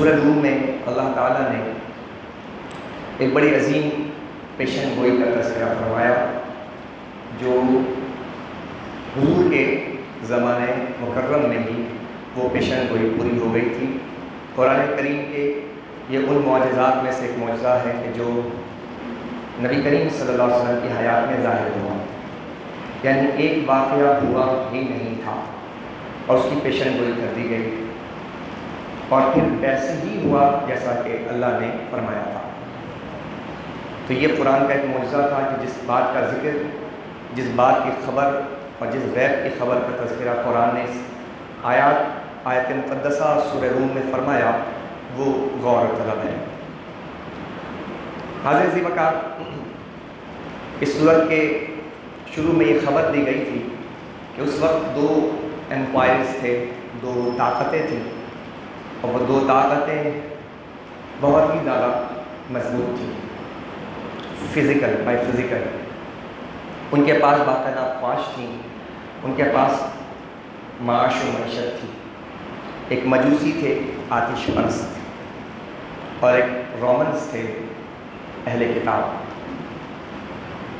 سورہ روم میں اللہ تعالیٰ نے ایک بڑی عظیم پیشن گوئی کا تذکرہ فرمایا جو حضور کے زمانے مکرم میں ہی وہ پیشن گوئی پوری ہو گئی تھی۔ قرآن کریم کے یہ ان معجزات میں سے ایک معجزہ ہے کہ جو نبی کریم صلی اللہ علیہ وسلم کی حیات میں ظاہر ہوا، یعنی ایک واقعہ ہوا ہی نہیں تھا اور اس کی پیشن گوئی کر دی گئی، اور پھر ویسے ہی ہوا جیسا کہ اللہ نے فرمایا تھا۔ تو یہ قرآن کا ایک معجزہ تھا کہ جس بات کا ذکر، جس بات کی خبر اور جس غیب کی خبر کا تذکرہ قرآن نے آیت مقدسہ سورہ روم میں فرمایا، وہ غور طلب ہے۔ حاضر عزیز وقار، اس سورت کے شروع میں یہ خبر دی گئی تھی کہ اس وقت دو امپائرز تھے، دو طاقتیں تھیں، اور وہ دو طاقتیں بہت ہی زیادہ مضبوط تھیں، فزیکل۔ ان کے پاس باقاعدہ افواج تھیں، ان کے پاس معاش و معیشت تھی۔ ایک مجوسی تھے آتش پرست، اور ایک رومنس تھے اہل کتاب۔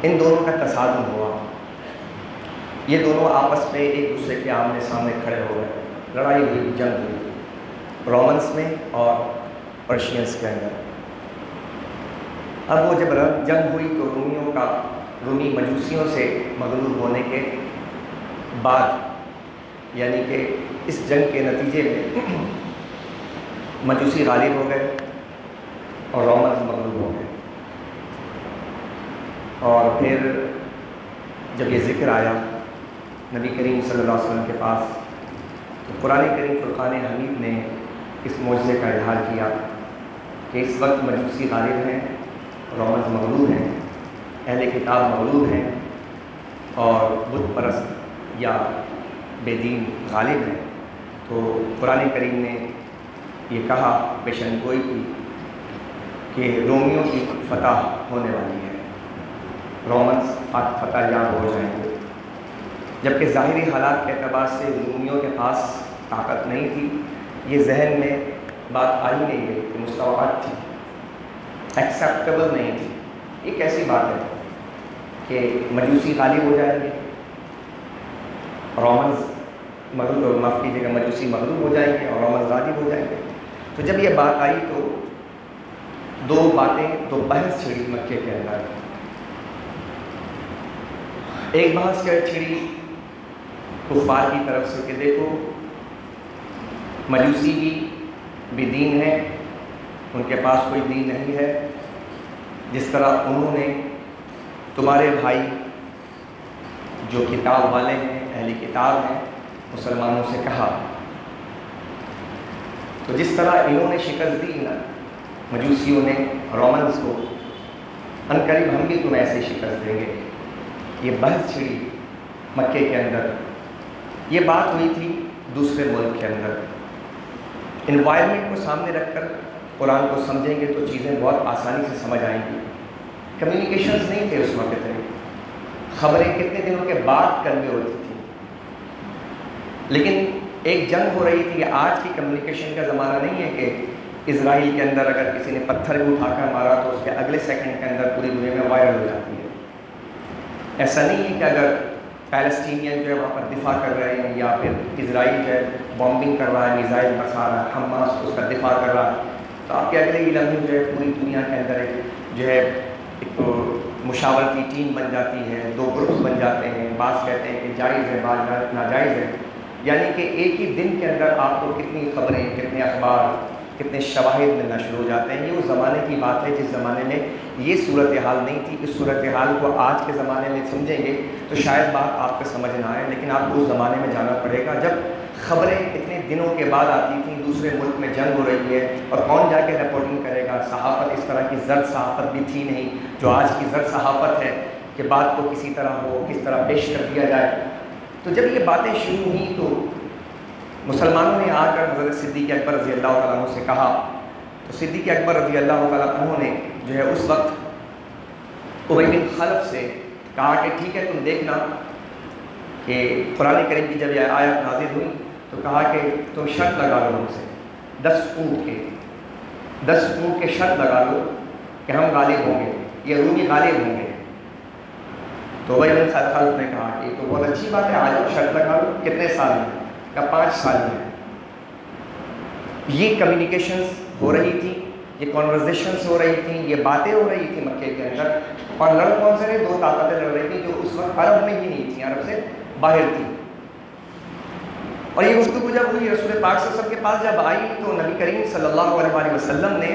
ان دونوں کا تصادم ہوا، یہ دونوں آپس میں ایک دوسرے کے آمنے سامنے کھڑے ہو گئے، لڑائی ہوئی، جنگ ہوئی، رومنس میں اور پرشینس کے اندر۔ اب وہ جب جنگ ہوئی تو رومی مجوسیوں سے مغلوب ہونے کے بعد، یعنی کہ اس جنگ کے نتیجے میں مجوسی غالب ہو گئے اور رومنز مغلوب ہو گئے۔ اور پھر جب یہ ذکر آیا نبی کریم صلی اللہ علیہ وسلم کے پاس، تو قرآن کریم فرقان حمید نے اس معجزے کا اظہار کیا کہ اس وقت مجوسی غالب ہیں، رومنز مغلوب ہیں، اہل کتاب مغلوب ہیں، اور بت پرست یا بے دین غالب ہیں۔ تو قرآن کریم نے یہ کہا، پیشن گوئی کی، کہ رومیوں کی فتح ہونے والی ہے، رومنز فتح یاب ہو جائیں گے۔ جبکہ ظاہری حالات کے اعتبار سے رومیوں کے پاس طاقت نہیں تھی، یہ ذہن میں بات آ ہی نہیں گئی کہ مستوعات تھی، ایکسیپٹیبل نہیں تھی۔ یہ کیسی بات ہے کہ مجوسی غالب ہو جائیں گے، رومنز معاف کیجیے گا، مجوسی مغلوب ہو جائیں گے اور رومنز غالب ہو جائیں گے۔ تو جب یہ بات آئی تو دو بحث چھڑی مکے کے اندر۔ ایک بحث چھڑی کفار کی طرف سے کہ دیکھو مجوسی بھی دین ہے، ان کے پاس کوئی دین نہیں ہے، جس طرح انہوں نے تمہارے بھائی جو کتاب والے ہیں، اہلی کتاب ہیں، مسلمانوں سے کہا، تو جس طرح انہوں نے شکست دی نا مجوسیوں نے رومنز کو، عنقریب ہم بھی تمہیں ایسے شکست دیں گے۔ یہ بحث چھڑی مکے کے اندر۔ یہ بات ہوئی تھی دوسرے ملک کے اندر۔ انوائرمنٹ کو سامنے رکھ کر قرآن کو سمجھیں گے تو چیزیں بہت آسانی سے سمجھ آئیں گی۔ کمیونیکیشنز نہیں تھے اس وقت میں، خبریں کتنے دنوں کے بعد کنوے ہوتی تھیں، لیکن ایک جنگ ہو رہی تھی۔ آج کی کمیونیکیشن کا زمانہ نہیں ہے کہ اسرائیل کے اندر اگر کسی نے پتھر بھی اٹھا کر مارا تو اس کے اگلے سیکنڈ کے اندر پوری دنیا میں وائرل ہو جاتی ہے۔ ایسا نہیں ہے کہ اگر پیلسٹینین جو ہے وہاں پر دفاع کر رہے ہیں، یا پھر اسرائیل جو ہے بامبنگ کر رہا ہے، میزائل برسا رہا ہے، حماس اس کا دفاع کر رہا ہے، تو آپ کے اگلے ہی لمحے جو ہے پوری دنیا کے اندر جو ہے ایک مشاورتی ٹیم بن جاتی ہے، دو گروپس بن جاتے ہیں، بعض کہتے ہیں کہ جائز ہے، بعض ناجائز ہے۔ یعنی کہ ایک ہی دن کے اندر آپ کو کتنی خبریں، کتنے اخبار، کتنے شواہد ملنا شروع ہو جاتے ہیں۔ یہ اس زمانے کی بات ہے جس زمانے میں یہ صورتحال نہیں تھی۔ اس صورتحال کو آج کے زمانے میں سمجھیں گے تو شاید بات آپ کو سمجھ نہ آئے، لیکن آپ کو اس زمانے میں جانا پڑے گا جب خبریں اتنے دنوں کے بعد آتی تھیں، دوسرے ملک میں جنگ ہو رہی ہے، اور کون جا کے رپورٹنگ کرے گا۔ صحافت اس طرح کی زرد صحافت بھی تھی نہیں جو آج کی زرد صحافت ہے کہ بات کو کسی طرح ہو، کس طرح پیش کر دیا جائے۔ تو جب یہ باتیں شروع ہوئیں تو مسلمانوں نے آ کر حضرت صدیق اکبر رضی اللہ تعالیٰ عنہ سے کہا، تو صدیق اکبر رضی اللہ تعالیٰ عنہ نے جو ہے اس وقت ابی بن خلف سے کہا کہ ٹھیک ہے، تم دیکھنا کہ قرآن کریم کی جب یہ آیت نازل ہوئی تو کہا کہ تم شرط لگا لو مجھ سے 10 اونٹ کے 10 اونٹ کے شرط لگا لو کہ ہم غالب ہوں گے، یہ رومی غالب ہوں گے۔ تو ابی بن خلف نے کہا کہ تو بہت اچھی بات ہے، آ جاؤ شرط لگا لو، کتنے سال میں؟ کہا 5 سال میں۔ یہ کمیونیکیشنز ہو رہی تھی، یہ کانورزیشنز ہو رہی تھیں، یہ باتیں ہو رہی تھیں مکے کے اندر، اور لڑ کون سے رہے؟ 2 طاقتیں لڑ رہی تھیں جو اس وقت عرب میں ہی نہیں تھیں، عرب سے باہر تھیں۔ اور یہ گفتگو جب ہوئی رسول پاک صلی اللہ علیہ وسلم کے پاس جب آئی تو نبی کریم صلی اللہ علیہ وسلم نے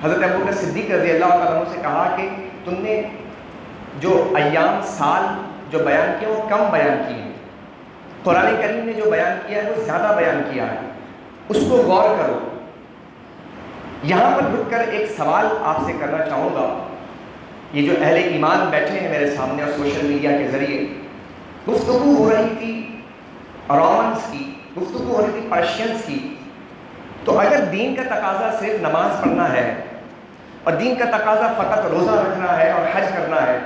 حضرت ابوبکر صدیق رضی اللہ تعالیٰ عنہ سے کہا کہ تم نے جو ایام سال جو بیان کیا وہ کم بیان کیے ہیں، قرآن کریم نے جو بیان کیا ہے وہ زیادہ بیان کیا ہے، اس کو غور کرو۔ یہاں پر رک کر ایک سوال آپ سے کرنا چاہوں گا، یہ جو اہل ایمان بیٹھے ہیں میرے سامنے اور سوشل میڈیا کے ذریعے گفتگو ہو رہی تھی رومنس کی، گفتگو ہو رہی تھی پرشینس کی، تو اگر دین کا تقاضا صرف نماز پڑھنا ہے اور دین کا تقاضا فقط روزہ رکھنا ہے اور حج کرنا ہے،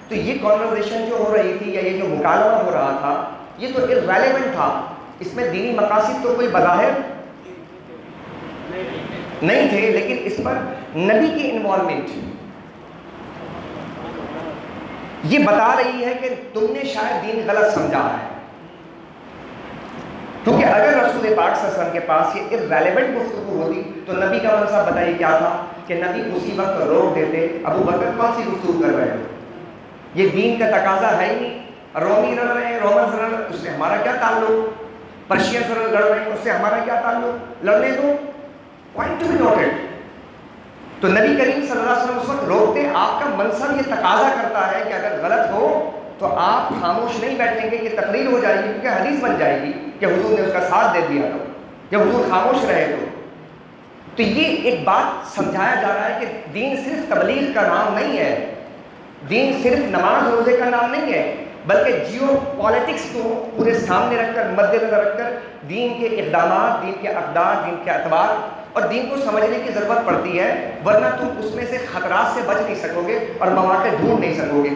تو یہ کانورزیشن جو ہو رہی تھی یا یہ جو مکالمہ ہو رہا تھا یہ تو irrelevant تھا، اس میں دینی مقاصد تو کوئی بظاہر نہیں تھے، لیکن اس پر نبی کی انوالومنٹ یہ بتا رہی ہے کہ تم نے شاید دین غلط سمجھا ہے۔ کیونکہ اگر رسول پاک صلی اللہ علیہ وسلم کے پاس یہ irrelevant گفتگو ہوتی تو نبی کا منصب بتائیے کیا تھا کہ نبی اسی وقت روک دیتے، ابو بکر کون سی گفتگو کر رہے ہو، یہ دین کا تقاضا ہے ہی نہیں، رومی لڑ رہے ہیں، رومنز لڑ رہے ہیں، اس سے ہمارا کیا تعلق، پرشینز لڑ رہے ہیں، اس سے ہمارا کیا تعلق، لڑنے دو، پوائنٹ ٹو بی نوٹڈ۔ تو نبی کریم صلی اللہ علیہ وسلم اس وقت روکتے، آپ کا منصب یہ تقاضا کرتا ہے کہ اگر غلط ہو تو آپ خاموش نہیں بیٹھیں گے، یہ تقریر ہو جائے گی، کیونکہ حدیث بن جائے گی کہ حضور نے اس کا ساتھ دے دیا تھا جب حضور خاموش رہے تو یہ ایک بات سمجھایا جا رہا ہے کہ دین صرف تبلیغ کا نام نہیں ہے، دین صرف نماز روزے کا نام نہیں ہے، بلکہ جیو پالیٹکس کو پورے سامنے رکھ کر، مد نظر رکھ کر دین کے اقدامات، دین کے اقدار، دین کے اعتبار اور دین کو سمجھنے کی ضرورت پڑتی ہے، ورنہ تم اس میں سے خطرات سے بچ نہیں سکو گے اور مواقع ڈھونڈ نہیں سکو گے۔